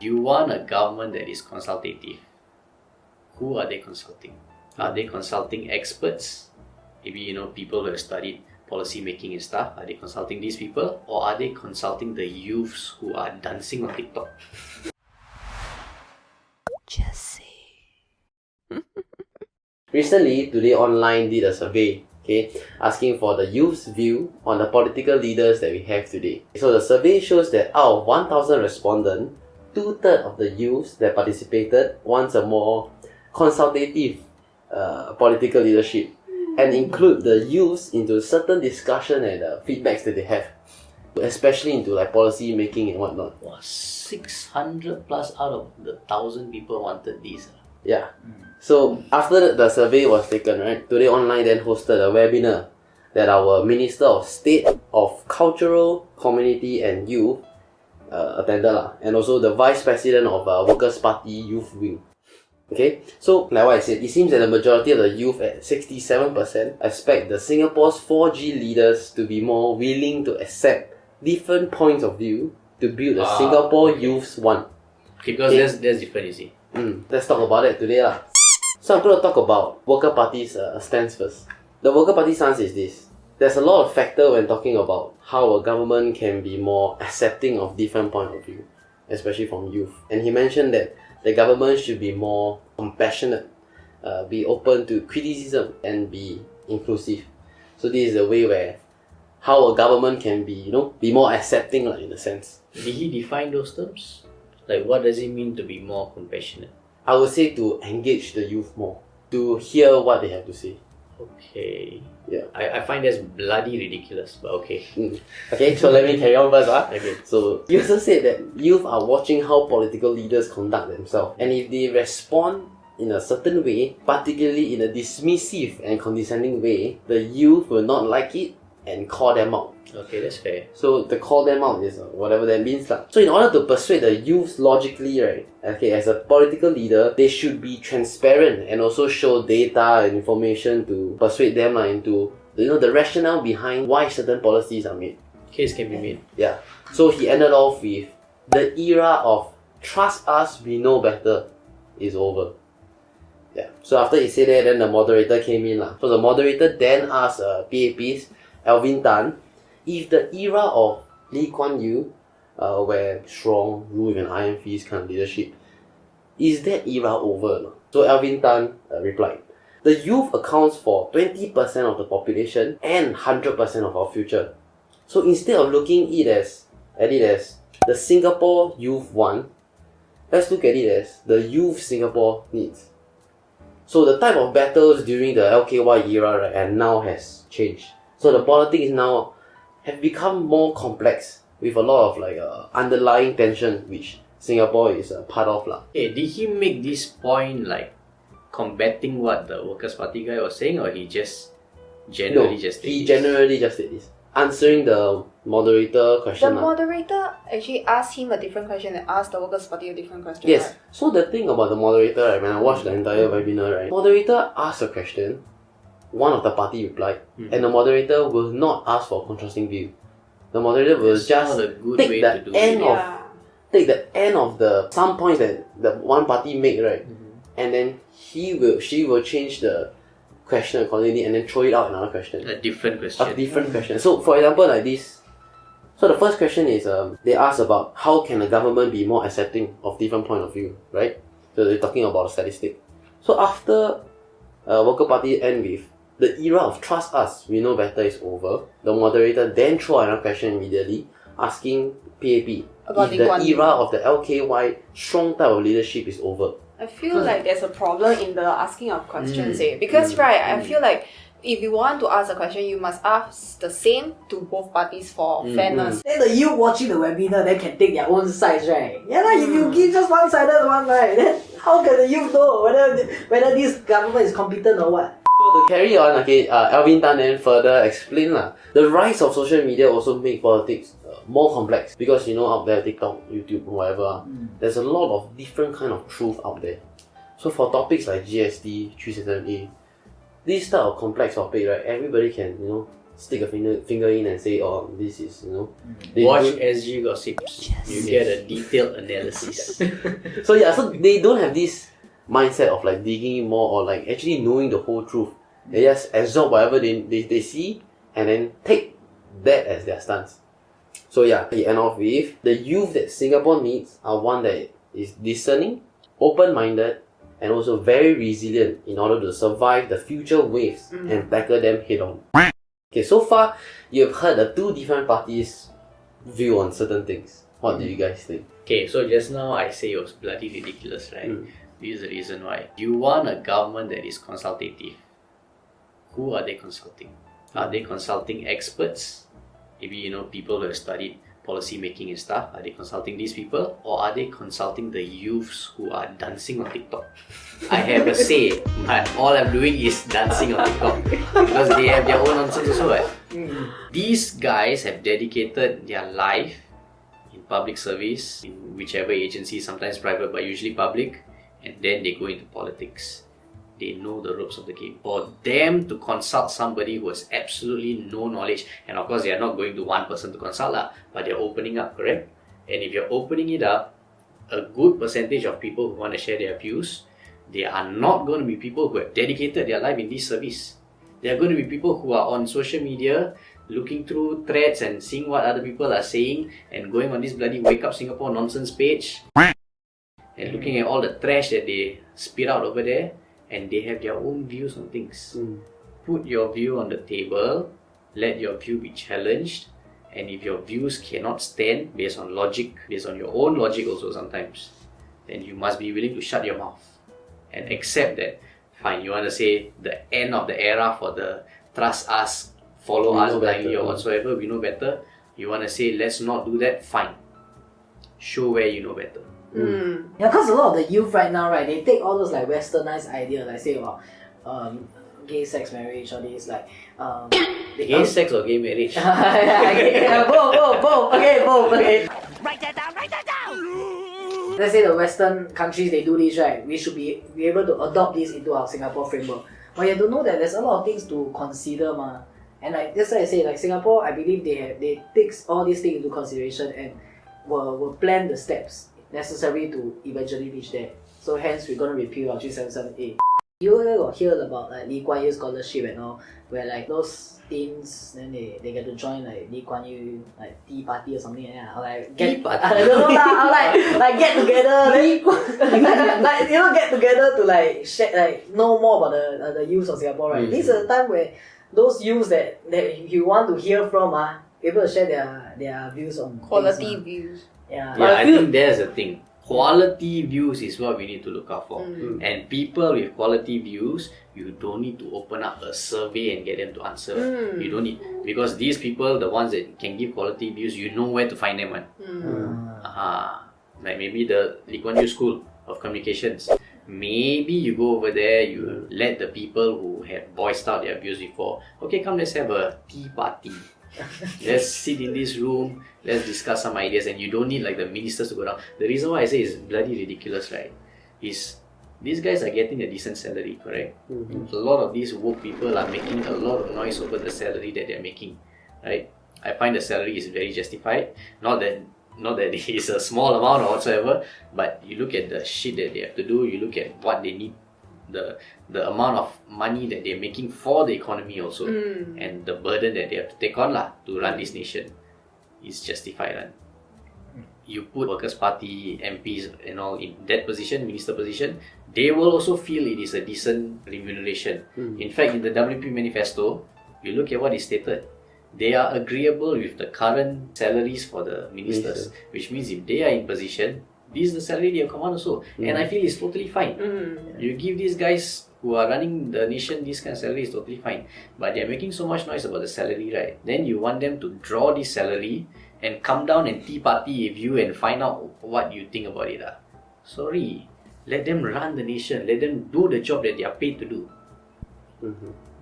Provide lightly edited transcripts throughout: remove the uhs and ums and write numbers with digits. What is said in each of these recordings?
You want a government that is consultative. Who are they consulting? Are they consulting experts? Maybe, people who have studied policy making and stuff. Are they consulting these people? Or are they consulting the youths who are dancing on TikTok? Just say. Recently, Today Online did a survey, asking for the youth's view on the political leaders that we have today. So the survey shows that out of 1,000 respondents, 2/3 of the youths that participated wants a more consultative political leadership and include the youths into certain discussion and feedbacks that they have, especially into like policy making and whatnot. 600 plus out of the 1,000 people wanted this. Yeah. So after the survey was taken, right, Today Online then hosted a webinar that our Minister of State of Cultural, Community and Youth attended and also the Vice President of Workers' Party Youth Wing. Okay, so like what I said, it seems that the majority of the youth at 67% expect the Singapore's 4G leaders to be more willing to accept different points of view to build a Singapore youth's one. Because that's different, you see. Let's talk about it today. So I'm going to talk about Worker Party's stance first. The Worker Party stance is this. There's a lot of factor when talking about how a government can be more accepting of different point of view, especially from youth. And he mentioned that the government should be more compassionate, be open to criticism and be inclusive. So this is a way where how a government can be, be more accepting in a sense. Did he define those terms? Like, what does it mean to be more compassionate? I would say to engage the youth more, to hear what they have to say. Okay. Yeah. I find that's bloody ridiculous, but okay. Okay, so let me carry on first. Okay. So, you also said that youth are watching how political leaders conduct themselves. And if they respond in a certain way, particularly in a dismissive and condescending way, the youth will not like it and call them out. Okay, that's fair. So the call them out is whatever that means. So in order to persuade the youth logically, right, as a political leader, they should be transparent and also show data and information to persuade them into the rationale behind why certain policies are made. Case can be made. Yeah. So he ended off with, the era of trust us, we know better is over. Yeah. So after he said that, then the moderator came in. So the moderator then asked PAPs, Alvin Tan, if the era of Lee Kuan Yew, where strong, rule with an iron fist kind of leadership, is that era over? So Alvin Tan replied, the youth accounts for 20% of the population and 100% of our future. So instead of looking at it as the Singapore youth want, let's look at it as the youth Singapore needs. So the type of battles during the LKY era, right, and now has changed. So the politics now have become more complex with a lot of underlying tension which Singapore is a part of. Hey, did he make this point combating what the Workers' Party guy was saying, or he just generally just said he this? generally just said this. Answering the moderator question. The moderator actually asked him a different question and asked the Workers' Party a different question. Yes. Right? So the thing about the moderator, right, when I watched the entire webinar, right, moderator asked a question, one of the party replied, and the moderator will not ask for a contrasting view. The moderator will That's just not a good take way the to do end it. of take the end of the some points that the one party make, right, and then she will change the question accordingly and then throw it out another question. A different question. A different question. So for example, like this. So the first question is they ask about how can a government be more accepting of different point of view, right? So they're talking about a statistic. So after Worker Party end with the era of trust us, we know better is over, the moderator then throw another question immediately, asking PAP About if the Lee era of the LKY strong type of leadership is over. I feel like there's a problem in the asking of questions, because I feel like if you want to ask a question, you must ask the same to both parties for fairness. Then the youth watching the webinar then can take their own sides, right? Yeah, if you give just one-sided one, right, then how can the youth know whether this government is competent or what? So to carry on, Alvin Tan then further explain the rise of social media also make politics more complex because out there, TikTok, YouTube, whatever, there's a lot of different kind of truth out there. So for topics like GST, 367A, this type of complex topic, right, everybody can stick a finger in and say, oh, this is, they Watch don't- SG Gossips. You get a detailed analysis. So yeah, so they don't have this mindset of like digging in more or like actually knowing the whole truth. They just absorb whatever they see and then take that as their stance. So yeah, we end off with the youth that Singapore needs are one that is discerning, open-minded, and also very resilient in order to survive the future waves and tackle them head on. Okay, so far you have heard the two different parties' view on certain things. What do you guys think? Okay, so just now I say it was bloody ridiculous, right? This is the reason why. You want a government that is consultative. Who are they consulting? Are they consulting experts? Maybe, people who have studied policy making and stuff. Are they consulting these people? Or are they consulting the youths who are dancing on TikTok? I have a say, but all I'm doing is dancing on TikTok. Because they have their own nonsense also, right? These guys have dedicated their life in public service, in whichever agency, sometimes private, but usually public, and then they go into politics. They know the ropes of the game. For them to consult somebody who has absolutely no knowledge, and of course they are not going to one person to consult, but they're opening up, correct? And if you're opening it up, a good percentage of people who want to share their views, they are not going to be people who have dedicated their life in this service. They are going to be people who are on social media, looking through threads and seeing what other people are saying, and going on this bloody Wake Up Singapore nonsense page, and looking at all the trash that they spit out over there, and they have their own views on things. Put your view on the table, let your view be challenged, and if your views cannot stand based on logic, based on your own logic also sometimes, then you must be willing to shut your mouth and accept that, fine, you want to say the end of the era for the trust us, follow We us know blindly better. or whatsoever, we know better. You want to say let's not do that, fine. Show where you know better. Yeah, because a lot of the youth right now, right, they take all those like westernized ideas, like say about gay sex marriage, or these like Gay sex or gay marriage? both. Okay. Write that down. Let's say the Western countries they do this, right? We should be able to adopt this into our Singapore framework. But you have to know that there's a lot of things to consider, ma. And like that's why I say, like Singapore, I believe they takes all these things into consideration and will plan the steps necessary to eventually reach there. So hence we're gonna repeal our 377A. You got heard about like Lee Kuan Yew scholarship and all, where like those teens then they get to join like Lee Kuan Yew like tea party or something like that, or like Tea party? I don't know lah, or like get together, like get together to like share, like know more about the youth of Singapore, right? This is a time where those youths that you want to hear from able to share their views on Quality things, views. Yeah. Yeah, I think there's a thing. Quality views is what we need to look out for. And people with quality views, you don't need to open up a survey and get them to answer. You don't need, because these people, the ones that can give quality views, you know where to find them. Like maybe the Lee Kuan Yew School of Communications. Maybe you go over there, you let the people who have voiced out their views before, okay, come, let's have a tea party. Let's sit in this room, let's discuss some ideas, and you don't need like the ministers to go down. The reason why I say it's bloody ridiculous, right, is these guys are getting a decent salary, correct? A lot of these woke people are making a lot of noise over the salary that they're making, right? I find the salary is very justified. Not that it's a small amount or whatsoever, but you look at the shit that they have to do, you look at what they need, the amount of money that they're making for the economy also, and the burden that they have to take on to run this nation is justified. You put Workers' Party MPs and all in that position, minister position, they will also feel it is a decent remuneration. In fact, in the WP manifesto, you look at what is stated. They are agreeable with the current salaries for the ministers, which means if they are in position, this is the salary they command also. And I feel it's totally fine. You give these guys who are running the nation this kind of salary is totally fine. But they're making so much noise about the salary, right? Then you want them to draw this salary and come down and tea party with you and find out what you think about it. Sorry. Let them run the nation. Let them do the job that they are paid to do.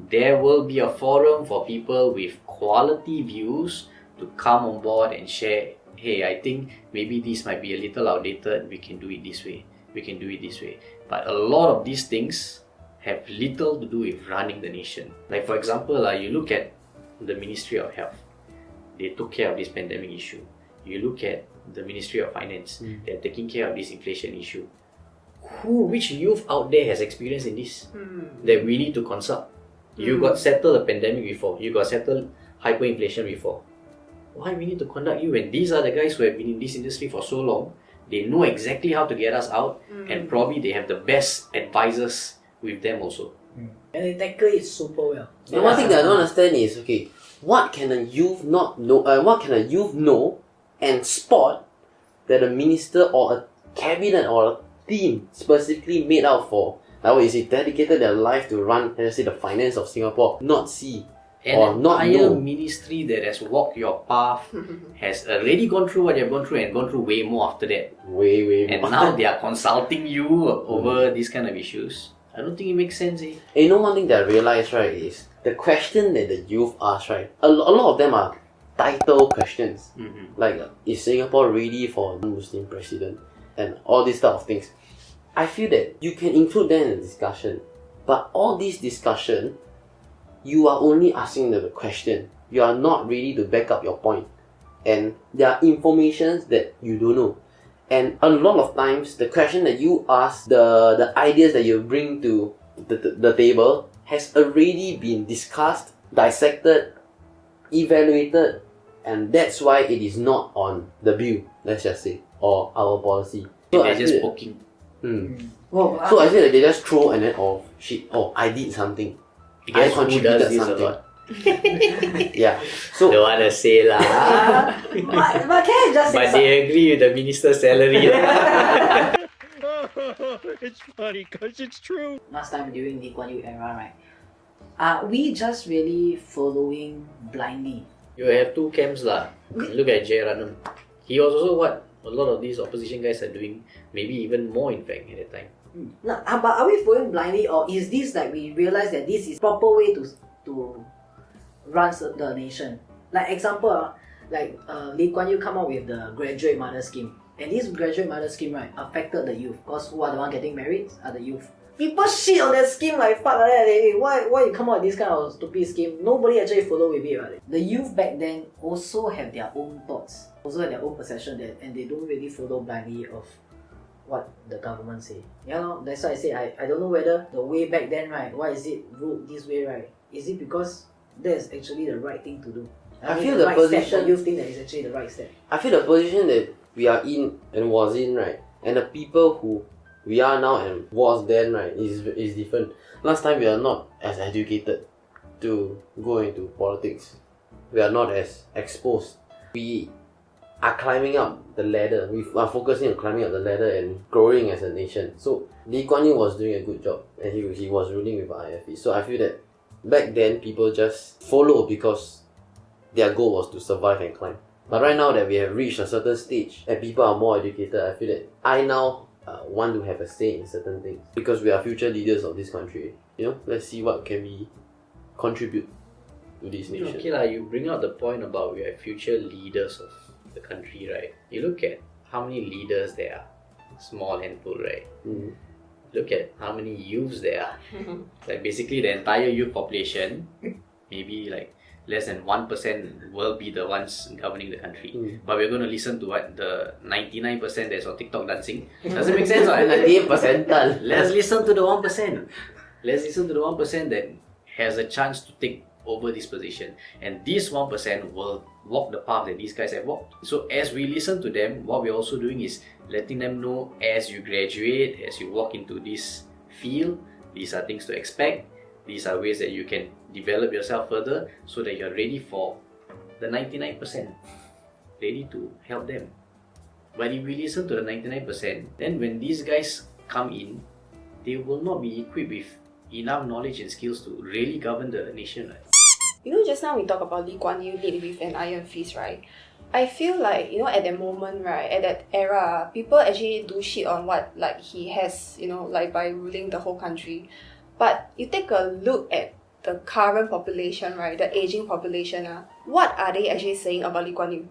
There will be a forum for people with quality views to come on board and share, hey, I think maybe this might be a little outdated, we can do it this way, we can do it this way. But a lot of these things have little to do with running the nation. Like for example, you look at the Ministry of Health, they took care of this pandemic issue. You look at the Ministry of Finance, they're taking care of this inflation issue. Which youth out there has experience in this that we need to consult? You got settled a pandemic before, you got settled hyperinflation before. Why we need to conduct you when these are the guys who have been in this industry for so long? They know exactly how to get us out, and probably they have the best advisors with them also. And they tackle it super well. And one thing that I don't understand is, okay, what can a youth not know? What can a youth know and spot that a minister or a cabinet or a team specifically made out for, like what you say, dedicated their life to run, let's say, the finance of Singapore, not see or An not entire know? ministry that has walked your path has already gone through what you've gone through and gone through way more after that. Way And more. now they are consulting you over these kind of issues. I don't think it makes sense. And you know one thing that I realized, right, is the question that the youth ask, right, a lot of them are title questions. Like, is Singapore ready for a Muslim president? And all these type of things. I feel that you can include them in the discussion. But all this discussion, you are only asking the question. You are not ready to back up your point. And there are informations that you don't know. And a lot of times, the question that you ask, the ideas that you bring to the table has already been discussed, dissected, evaluated, and that's why it is not on the bill, let's just say, or our policy. So They're I just feel poking. Well, so I feel that they just throw and then, oh shit, oh I did something. Guess who contributed does this a something. lot? Yeah. So Don't wanna say lah. but can I just say But they agree with the minister's salary lah. It's funny because it's true. last time during Lee Kuan Yew era, right? Are we just really following blindly? You have two camps lah. Look at J. Ranam. He was also what a lot of these opposition guys are doing, maybe even more in fact at that time. No, but are we following blindly, or is this like we realize that this is proper way to run the nation? Like example, like Lee Kuan Yew come up with the graduate mother scheme, and this graduate mother scheme, right, affected the youth, because who are the one getting married are the youth. People shit on that scheme like fuck like that. Why you come out with this kind of stupid scheme? Nobody actually follow with it, right? The youth back then also have their own thoughts, also have their own perception, that, and they don't really follow blindly of what the government say. Yeah, no, that's why I say I don't know whether the way back then, right, why is it ruled this way, right? Is it because that's actually the right thing to do? I feel the the right position- step, the youth think that is actually the right step. I feel the position that we are in and was in, right, and the people who we are now and was then, right, is different. Last time we are not as educated to go into politics. We are not as exposed. We are climbing up the ladder. We are focusing on climbing up the ladder and growing as a nation. So Lee Kuan Yew was doing a good job, and he was ruling with IFE. So I feel that back then people just followed because their goal was to survive and climb. But right now that we have reached a certain stage and people are more educated, I feel that I now want to have a say in certain things because we are future leaders of this country. You know, let's see what can we contribute to this nation. Okay lah, you bring out the point about we are future leaders of the country, right? You look at how many leaders there are, small handful, right? Look at how many youths there are. Like basically the entire youth population, maybe like less than 1% will be the ones governing the country. But we're going to listen to what the 99% that's on TikTok dancing. Does it make sense? Right? 98%. Let's listen to the 1%. Let's listen to the 1% that has a chance to take over this position. And this 1% will walk the path that these guys have walked. So as we listen to them, what we're also doing is letting them know as you graduate, as you walk into this field, these are things to expect. These are ways that you can develop yourself further so that you're ready for the 99%. Ready to help them. But if we listen to the 99%, then when these guys come in, they will not be equipped with enough knowledge and skills to really govern the nation. Right? You know, just now we talk about Lee Kuan Yew lead with an iron fist, right? I feel like, you know, at that moment, right, at that era, people actually do shit on what, like, he has, you know, like, by ruling the whole country. But you take a look at the current population, right, the aging population, what are they actually saying about Lee Kuan Yew?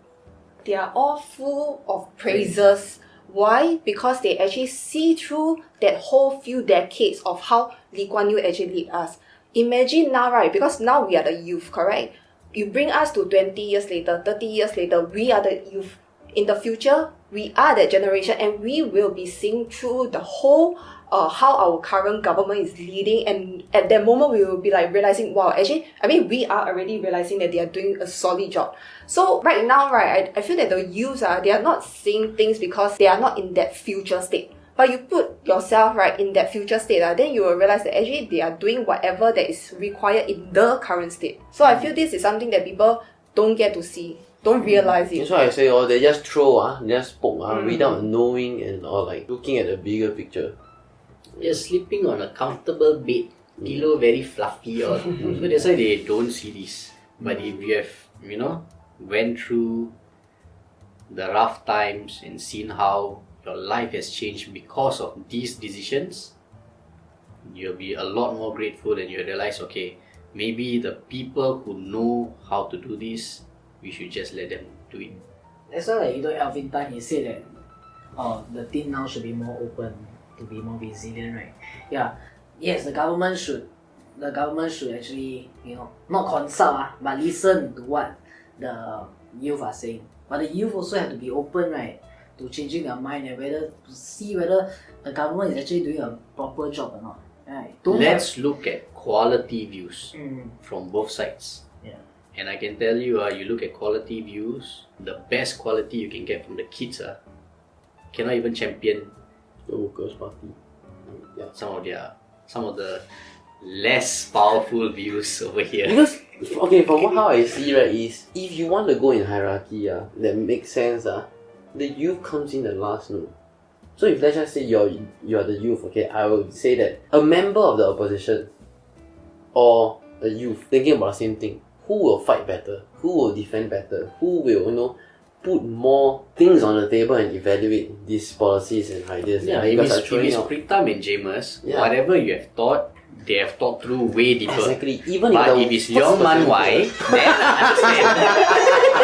They are all full of praises. Why? Because they actually see through that whole few decades of how Lee Kuan Yew actually lead us. Imagine now, right, because now we are the youth, correct? You bring us to 20 years later, 30 years later, we are the youth. In the future, we are that generation, and we will be seeing through the whole how our current government is leading, and at that moment we will be like realizing, wow, actually, I mean, we are already realizing that they are doing a solid job. So right now, right, I feel that the youths they are not seeing things because they are not in that future state. But you put yourself right in that future state, then you will realize that actually they are doing whatever that is required in the current state. So I feel this is something that people don't get to see, don't realize it. That's why I say, they just throw, just poke, without knowing and or like looking at the bigger picture. You're sleeping on a comfortable bed, pillow very fluffy, so that's why they don't see this. But if you have, went through the rough times and seen how your life has changed because of these decisions, you'll be a lot more grateful, and you'll realize, okay, maybe the people who know how to do this, we should just let them do it. That's why, Alvin Tan, he said that the teen now should be more open, to be more resilient, right? Yeah. Yes, the government should actually, not consult, but listen to what the youth are saying. But the youth also have to be open, right, to changing their mind and to see whether the government is actually doing a proper job or not. Right? Let's look at quality views from both sides. Yeah. And I can tell you, you look at quality views, the best quality you can get from the kids cannot even champion The Workers' Party. Yeah. some of the less powerful views over here. Because, how I see, right, is if you want to go in hierarchy, that makes sense, the youth comes in the last, no. So if let's just say you're the youth, okay, I would say that a member of the opposition or the youth thinking about the same thing, who will fight better? Who will defend better? Who will, put more things on the table and evaluate these policies and ideas? Yeah, if it's Pritam and Jamus, whatever you have thought, they have thought through way deeper. Exactly. Even but if it's Leong Man Wai, then I understand.